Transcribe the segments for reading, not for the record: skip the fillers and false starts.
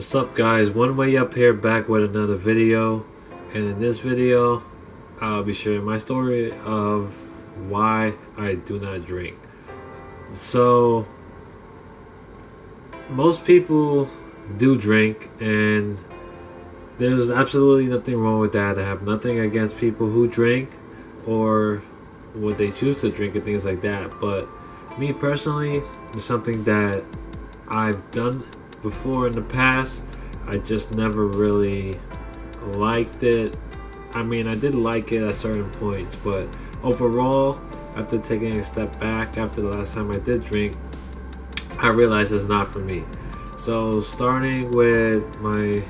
What's up guys, One Way Up here back with another video, and in this video I'll be sharing my story of why I do not drink. So most people do drink, and there's absolutely nothing wrong with that. I have nothing against people who drink or what they choose to drink and things like that, but me personally, it's something that I've done before in the past. I just never really liked it. I mean, I did like it at certain points, but overall, after taking a step back after the last time I did drink, I realized it's not for me. So starting with my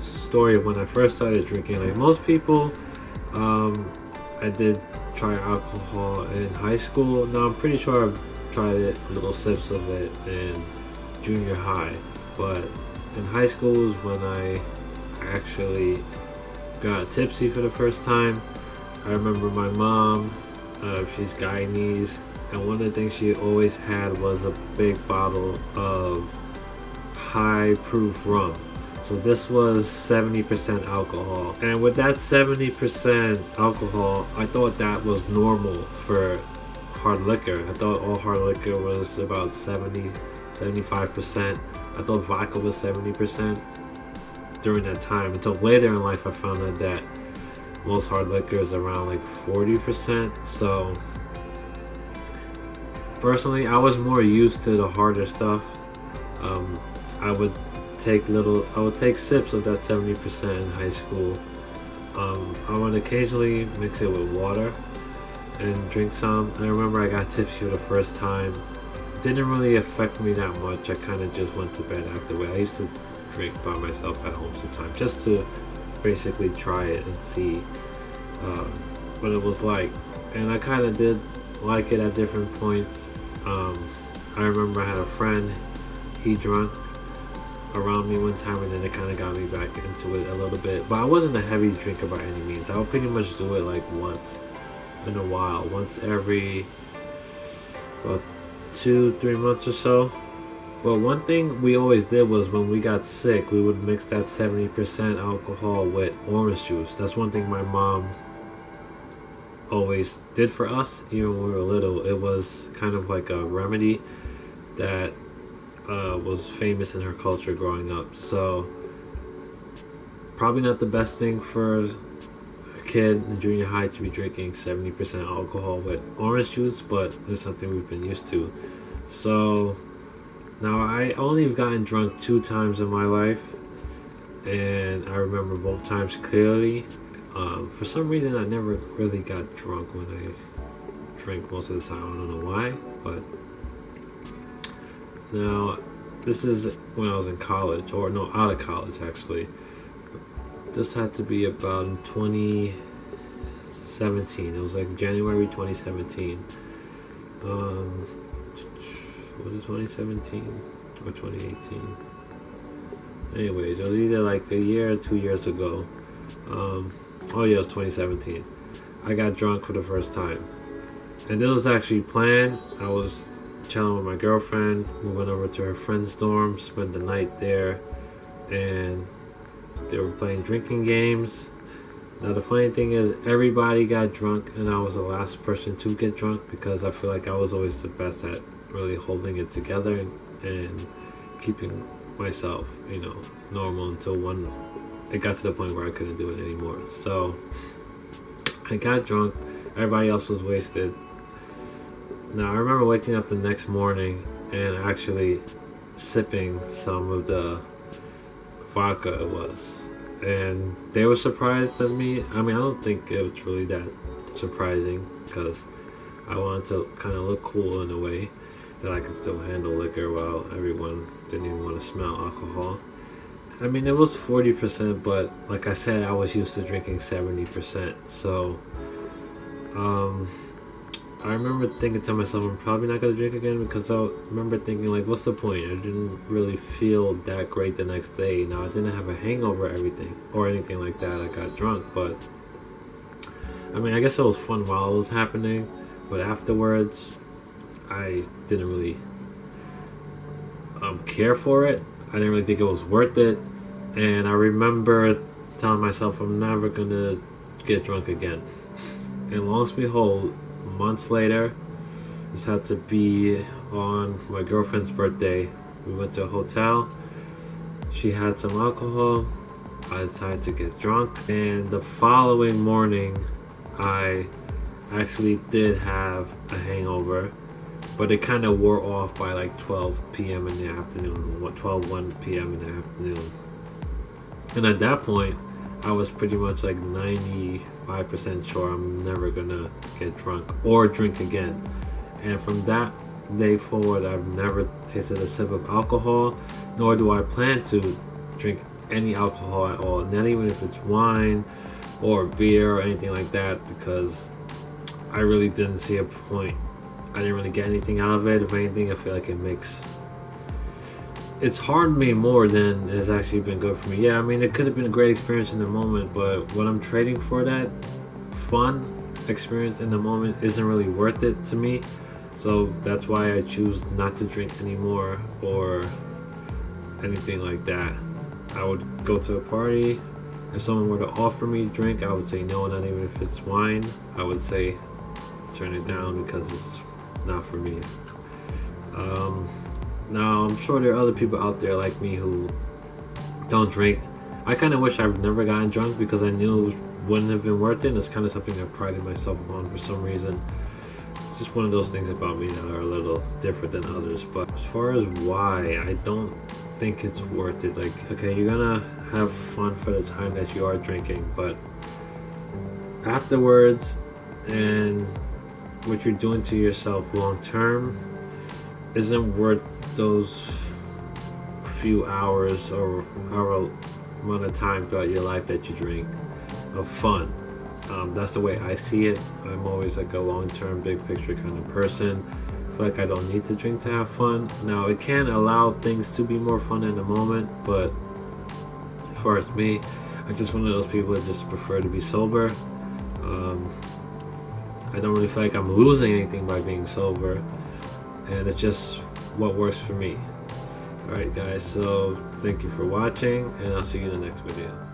story of when I first started drinking, like most people, I did try alcohol in high school. Now I'm pretty sure I've tried it, little sips of it in junior high, but in high school was when I actually got tipsy for the first time. I remember my mom, she's Guyanese, and one of the things she always had was a big bottle of high proof rum. So this was 70% alcohol, and with that 70% alcohol, I thought that was normal for hard liquor. I thought all hard liquor was about 75%. I thought vodka was 70% during that time, until later in life I found out that most hard liquor is around like 40%. So personally, I was more used to the harder stuff. I would take sips of that 70% in high school. I would occasionally mix it with water and drink some. I remember I got tipsy for the first time. It didn't really affect me that much. I kind of just went to bed afterward. I used to drink by myself at home sometimes, just to basically try it and see what it was like. And I kind of did like it at different points. I remember I had a friend, he drank around me one time, and then it kind of got me back into it a little bit. But I wasn't a heavy drinker by any means. I would pretty much do it like once in a while, once every 2-3 months or so. But one thing we always did was when we got sick, we would mix that 70% alcohol with orange juice. That's one thing my mom always did for us, even when we were little. It was kind of like a remedy that was famous in her culture growing up. So probably not the best thing for a kid in junior high to be drinking 70% alcohol with orange juice, but it's something we've been used to. So now I only have gotten drunk 2 times in my life, and I remember both times clearly. For some reason I never really got drunk when I drank most of the time. I don't know why, but now this is when I was in college, or no, out of college actually. This had to be about in 2017. It was like January 2017. Was it 2017 or 2018? Anyways, it was either like a year or 2 years ago. Oh yeah, it was 2017. I got drunk for the first time, and this was actually planned. I was chilling with my girlfriend. We went over to her friend's dorm, spent the night there, and they were playing drinking games. Now the funny thing is, everybody got drunk, and I was the last person to get drunk, because I feel like I was always the best at really holding it together and keeping myself, normal, until it got to the point where I couldn't do it anymore. So I got drunk. Everybody else was wasted. Now I remember waking up the next morning and actually sipping some of the vodka it was, and they were surprised at me. I mean, I don't think it was really that surprising, because I wanted to kind of look cool in a way that I could still handle liquor while everyone didn't even want to smell alcohol. I mean, it was 40%, but like I said, I was used to drinking 70%. So I remember thinking to myself, I'm probably not going to drink again, because I remember thinking, like, what's the point? I didn't really feel that great the next day. Now, I didn't have a hangover or anything like that. I got drunk, but I mean, I guess it was fun while it was happening, but afterwards, I didn't really care for it. I didn't really think it was worth it. And I remember telling myself I'm never gonna get drunk again. And lo and behold, months later, this had to be on my girlfriend's birthday. We went to a hotel. She had some alcohol. I decided to get drunk. And the following morning, I actually did have a hangover. But it kind of wore off by like 12 p.m. in the afternoon. 1 p.m. in the afternoon. And at that point, I was pretty much like 95% sure I'm never gonna get drunk or drink again. And from that day forward, I've never tasted a sip of alcohol, nor do I plan to drink any alcohol at all. Not even if it's wine or beer or anything like that, because I really didn't see a point. I didn't really get anything out of it. If anything, I feel like it's harmed me more than it's actually been good for me. Yeah, I mean, it could have been a great experience in the moment, but what I'm trading for that fun experience in the moment isn't really worth it to me. So that's why I choose not to drink anymore or anything like that. I would go to a party. If someone were to offer me a drink, I would say no, not even if it's wine. I would say turn it down because it's not for me. Now, I'm sure there are other people out there like me who don't drink. I kind of wish I've never gotten drunk because I knew it wouldn't have been worth it. And it's kind of something I prided myself on for some reason. It's just one of those things about me that are a little different than others. But as far as why, I don't think it's worth it. Like, okay, you're gonna have fun for the time that you are drinking, but afterwards and what you're doing to yourself long term isn't worth those few hours or however amount of time throughout your life that you drink of fun. That's the way I see it. I'm always like a long-term, big picture kind of person. I feel like I don't need to drink to have fun. Now, it can allow things to be more fun in the moment, but as far as me, I'm just one of those people that just prefer to be sober. I don't really feel like I'm losing anything by being sober, and it's just what works for me. Alright guys, so thank you for watching, and I'll see you in the next video.